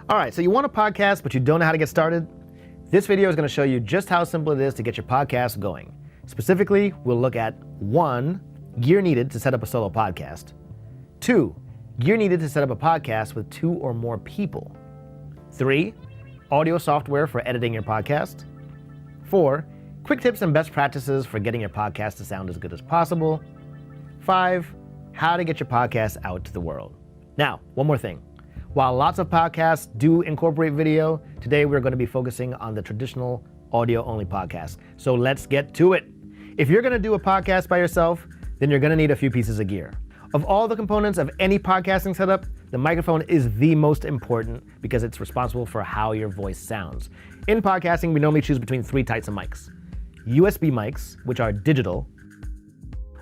All right, so you want a podcast, but you don't know how to get started? This video is going to show you just how simple it is to get your podcast going. Specifically, we'll look at 1, gear needed to set up a solo podcast. 2, gear needed to set up a podcast with 2 or more people. 3, audio software for editing your podcast. 4, quick tips and best practices for getting your podcast to sound as good as possible. 5, how to get your podcast out to the world. Now, one more thing. While lots of podcasts do incorporate video, today we're going to be focusing on the traditional audio-only podcast. So let's get to it. If you're going to do a podcast by yourself, then you're going to need a few pieces of gear. Of all the components of any podcasting setup, the microphone is the most important because it's responsible for how your voice sounds. In podcasting, we normally choose between 3 types of mics. USB mics, which are digital,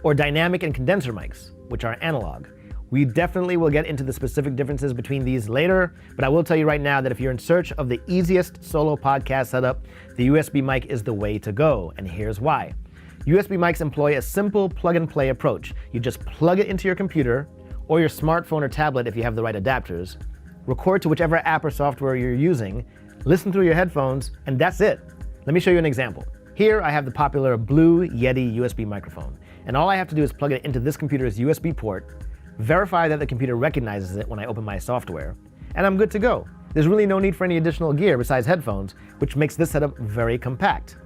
or dynamic and condenser mics, which are analog. We definitely will get into the specific differences between these later, but I will tell you right now that if you're in search of the easiest solo podcast setup, the USB mic is the way to go, and here's why. USB mics employ a simple plug-and-play approach. You just plug it into your computer or your smartphone or tablet if you have the right adapters, record to whichever app or software you're using, listen through your headphones, and that's it. Let me show you an example. Here I have the popular Blue Yeti USB microphone, and all I have to do is plug it into this computer's USB port, verify that the computer recognizes it when I open my software, and I'm good to go. There's really no need for any additional gear besides headphones, which makes this setup very compact.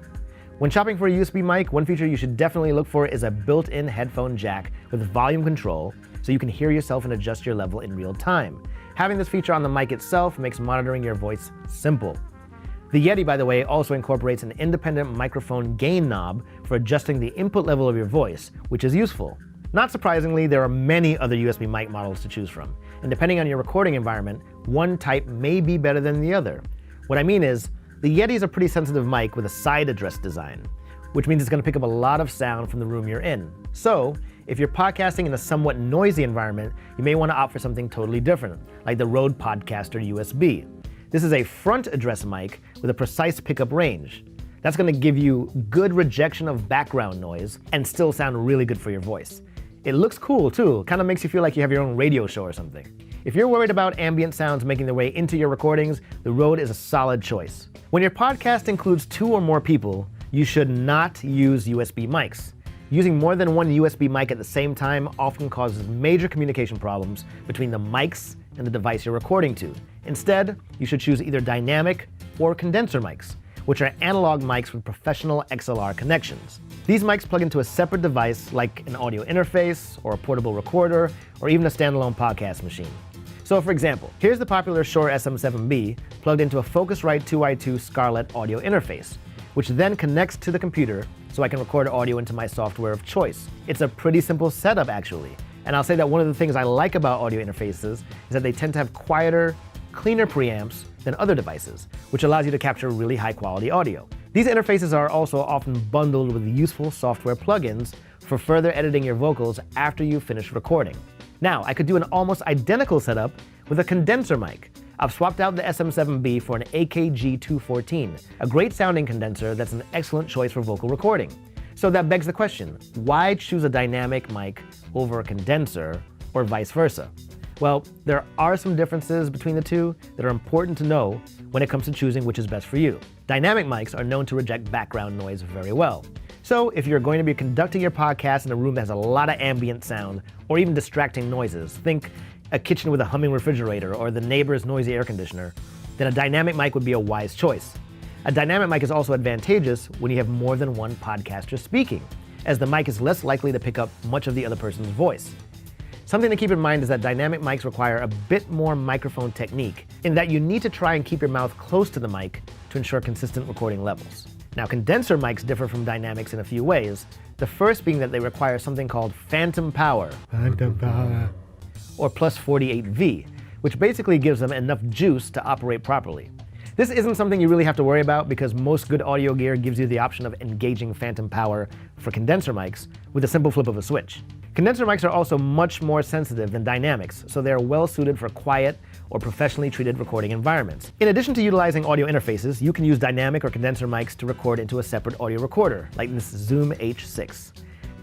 When shopping for a USB mic, one feature you should definitely look for is a built-in headphone jack with volume control so you can hear yourself and adjust your level in real time. Having this feature on the mic itself makes monitoring your voice simple. The Yeti, by the way, also incorporates an independent microphone gain knob for adjusting the input level of your voice, which is useful. Not surprisingly, there are many other USB mic models to choose from, and depending on your recording environment, one type may be better than the other. What I mean is, the Yeti is a pretty sensitive mic with a side address design, which means it's going to pick up a lot of sound from the room you're in. So, if you're podcasting in a somewhat noisy environment, you may want to opt for something totally different, like the Rode Podcaster USB. This is a front address mic with a precise pickup range. That's going to give you good rejection of background noise and still sound really good for your voice. It looks cool too, kind of makes you feel like you have your own radio show or something. If you're worried about ambient sounds making their way into your recordings, the Rode is a solid choice. When your podcast includes 2 or more people, you should not use USB mics. Using more than one USB mic at the same time often causes major communication problems between the mics and the device you're recording to. Instead, you should choose either dynamic or condenser mics, which are analog mics with professional XLR connections. These mics plug into a separate device like an audio interface or a portable recorder or even a standalone podcast machine. So for example, here's the popular Shure SM7B plugged into a Focusrite 2i2 Scarlett audio interface, which then connects to the computer so I can record audio into my software of choice. It's a pretty simple setup actually, and I'll say that one of the things I like about audio interfaces is that they tend to have quieter, cleaner preamps than other devices, which allows you to capture really high quality audio. These interfaces are also often bundled with useful software plugins for further editing your vocals after you've finished recording. Now, I could do an almost identical setup with a condenser mic. I've swapped out the SM7B for an AKG 214, a great sounding condenser that's an excellent choice for vocal recording. So that begs the question, why choose a dynamic mic over a condenser or vice versa? Well, there are some differences between the two that are important to know when it comes to choosing which is best for you. Dynamic mics are known to reject background noise very well. So if you're going to be conducting your podcast in a room that has a lot of ambient sound or even distracting noises, think a kitchen with a humming refrigerator or the neighbor's noisy air conditioner, then a dynamic mic would be a wise choice. A dynamic mic is also advantageous when you have more than one podcaster speaking, as the mic is less likely to pick up much of the other person's voice. Something to keep in mind is that dynamic mics require a bit more microphone technique in that you need to try and keep your mouth close to the mic to ensure consistent recording levels. Now, condenser mics differ from dynamics in a few ways, the first being that they require something called phantom power, or plus 48V, which basically gives them enough juice to operate properly. This isn't something you really have to worry about because most good audio gear gives you the option of engaging phantom power for condenser mics with a simple flip of a switch. Condenser mics are also much more sensitive than dynamics, so they are well suited for quiet or professionally treated recording environments. In addition to utilizing audio interfaces, you can use dynamic or condenser mics to record into a separate audio recorder, like this Zoom H6.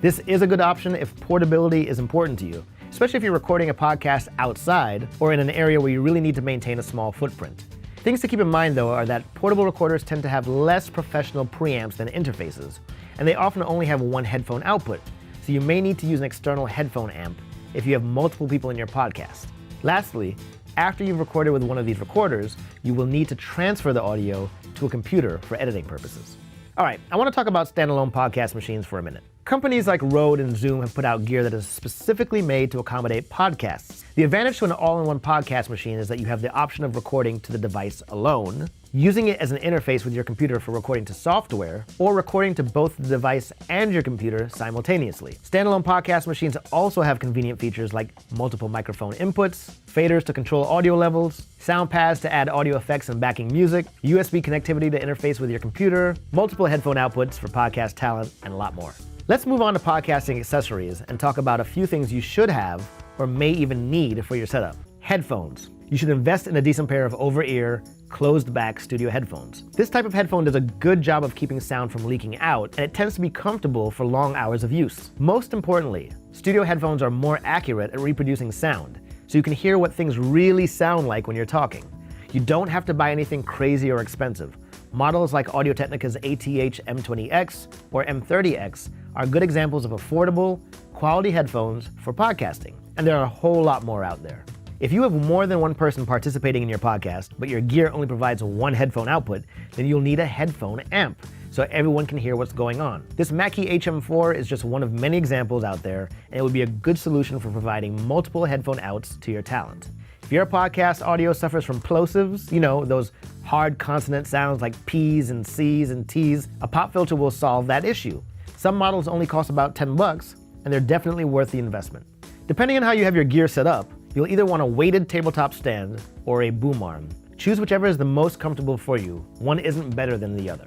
This is a good option if portability is important to you, especially if you're recording a podcast outside or in an area where you really need to maintain a small footprint. Things to keep in mind, though, are that portable recorders tend to have less professional preamps than interfaces, and they often only have one headphone output, so you may need to use an external headphone amp if you have multiple people in your podcast. Lastly, after you've recorded with one of these recorders, you will need to transfer the audio to a computer for editing purposes. All right, I want to talk about standalone podcast machines for a minute. Companies like Rode and Zoom have put out gear that is specifically made to accommodate podcasts. The advantage to an all-in-one podcast machine is that you have the option of recording to the device alone, using it as an interface with your computer for recording to software, or recording to both the device and your computer simultaneously. Standalone podcast machines also have convenient features like multiple microphone inputs, faders to control audio levels, sound pads to add audio effects and backing music, USB connectivity to interface with your computer, multiple headphone outputs for podcast talent, and a lot more. Let's move on to podcasting accessories and talk about a few things you should have or may even need for your setup. Headphones. You should invest in a decent pair of over-ear, closed-back studio headphones. This type of headphone does a good job of keeping sound from leaking out, and it tends to be comfortable for long hours of use. Most importantly, studio headphones are more accurate at reproducing sound, so you can hear what things really sound like when you're talking. You don't have to buy anything crazy or expensive. Models like Audio-Technica's ATH M20X or M30X are good examples of affordable, quality headphones for podcasting, and there are a whole lot more out there. If you have more than one person participating in your podcast, but your gear only provides one headphone output, then you'll need a headphone amp, so everyone can hear what's going on. This Mackie HM4 is just one of many examples out there, and it would be a good solution for providing multiple headphone outs to your talent. If your podcast audio suffers from plosives, those hard consonant sounds like P's and C's and T's, a pop filter will solve that issue. Some models only cost about $10, and they're definitely worth the investment. Depending on how you have your gear set up, you'll either want a weighted tabletop stand or a boom arm. Choose whichever is the most comfortable for you. One isn't better than the other.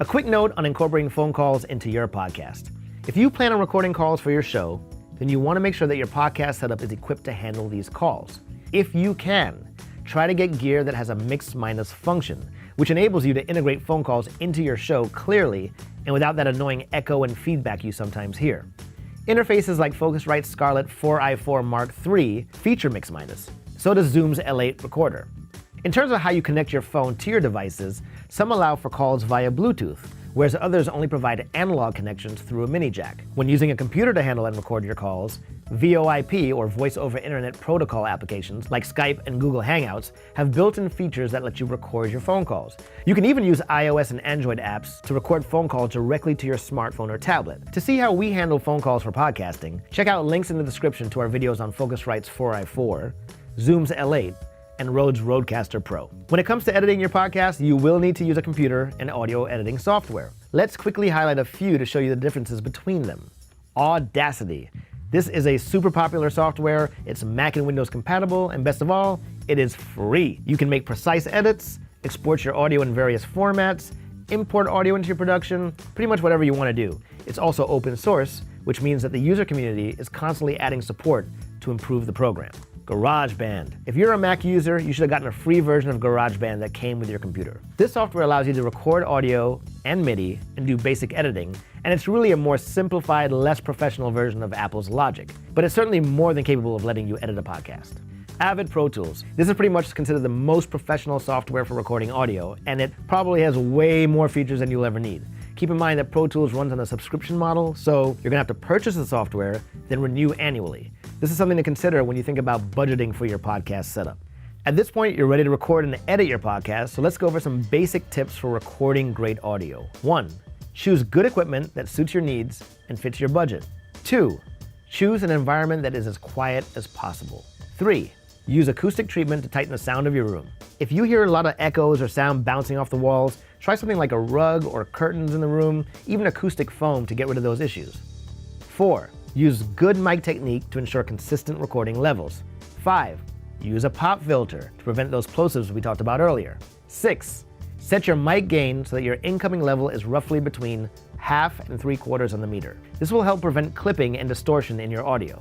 A quick note on incorporating phone calls into your podcast. If you plan on recording calls for your show, then you want to make sure that your podcast setup is equipped to handle these calls. If you can, try to get gear that has a mix-minus function, which enables you to integrate phone calls into your show clearly and without that annoying echo and feedback you sometimes hear. Interfaces like Focusrite's Scarlett 4i4 Mark III feature mix-minus. So does Zoom's L8 recorder. In terms of how you connect your phone to your devices, some allow for calls via Bluetooth, whereas others only provide analog connections through a mini jack. When using a computer to handle and record your calls, VoIP or Voice over Internet Protocol applications like Skype and Google Hangouts have built-in features that let you record your phone calls. You can even use iOS and Android apps to record phone calls directly to your smartphone or tablet. To see how we handle phone calls for podcasting, check out links in the description to our videos on Focusrite's 4i4, Zoom's L8, and Rode's Rodecaster Pro. When it comes to editing your podcast, you will need to use a computer and audio editing software. Let's quickly highlight a few to show you the differences between them. Audacity. This is a super popular software, it's Mac and Windows compatible, and best of all, it is free. You can make precise edits, export your audio in various formats, import audio into your production, pretty much whatever you want to do. It's also open source, which means that the user community is constantly adding support to improve the program. GarageBand. If you're a Mac user, you should have gotten a free version of GarageBand that came with your computer. This software allows you to record audio and MIDI and do basic editing, and it's really a more simplified, less professional version of Apple's Logic, but it's certainly more than capable of letting you edit a podcast. Avid Pro Tools. This is pretty much considered the most professional software for recording audio, and it probably has way more features than you'll ever need. Keep in mind that Pro Tools runs on a subscription model, so you're gonna have to purchase the software, then renew annually. This is something to consider when you think about budgeting for your podcast setup. At this point, you're ready to record and edit your podcast, so let's go over some basic tips for recording great audio. 1. Choose good equipment that suits your needs and fits your budget. 2. Choose an environment that is as quiet as possible. 3. Use acoustic treatment to tighten the sound of your room. If you hear a lot of echoes or sound bouncing off the walls, try something like a rug or curtains in the room, even acoustic foam to get rid of those issues. 4. Use good mic technique to ensure consistent recording levels. 5. Use a pop filter to prevent those plosives we talked about earlier. 6. Set your mic gain so that your incoming level is roughly between 1/2 and 3/4 on the meter. This will help prevent clipping and distortion in your audio.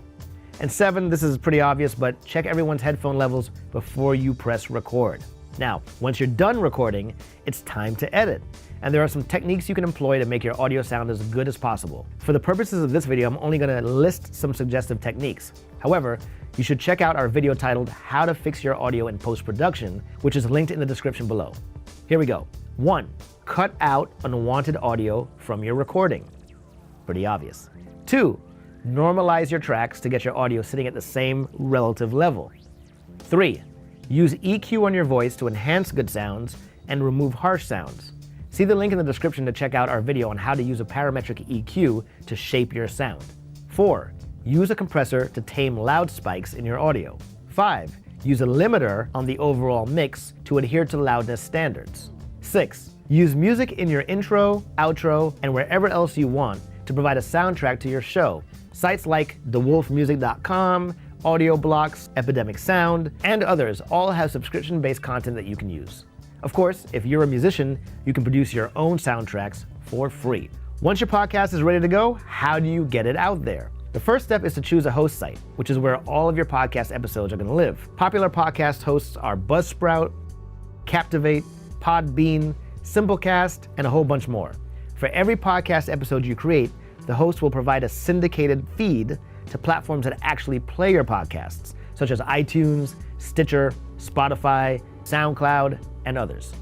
And 7, this is pretty obvious, but check everyone's headphone levels before you press record. Now, once you're done recording, it's time to edit. And there are some techniques you can employ to make your audio sound as good as possible. For the purposes of this video, I'm only gonna list some suggestive techniques. However, you should check out our video titled How to Fix Your Audio in Post-Production, which is linked in the description below. Here we go. 1. Cut out unwanted audio from your recording. Pretty obvious. 2. Normalize your tracks to get your audio sitting at the same relative level. 3. Use EQ on your voice to enhance good sounds and remove harsh sounds. See the link in the description to check out our video on how to use a parametric EQ to shape your sound. 4. Use a compressor to tame loud spikes in your audio. 5. Use a limiter on the overall mix to adhere to loudness standards. 6. Use music in your intro, outro, and wherever else you want to provide a soundtrack to your show. Sites like thewolfmusic.com, Audio Blocks, Epidemic Sound, and others all have subscription-based content that you can use. Of course, if you're a musician, you can produce your own soundtracks for free. Once your podcast is ready to go, how do you get it out there? The first step is to choose a host site, which is where all of your podcast episodes are going to live. Popular podcast hosts are Buzzsprout, Captivate, Podbean, Simplecast, and a whole bunch more. For every podcast episode you create, the host will provide a syndicated feed to platforms that actually play your podcasts, such as iTunes, Stitcher, Spotify, SoundCloud, and others.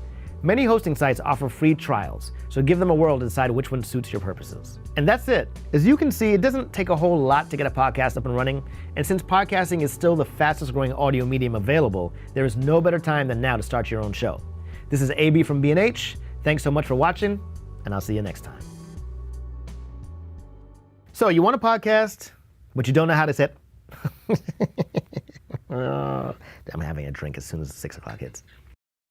Many hosting sites offer free trials, so give them a whirl to decide which one suits your purposes. And that's it. As you can see, it doesn't take a whole lot to get a podcast up and running, and since podcasting is still the fastest growing audio medium available, there is no better time than now to start your own show. This is AB from B&H. Thanks so much for watching, and I'll see you next time. So you want a podcast, but you don't know how to set. I'm having a drink as soon as 6 o'clock hits.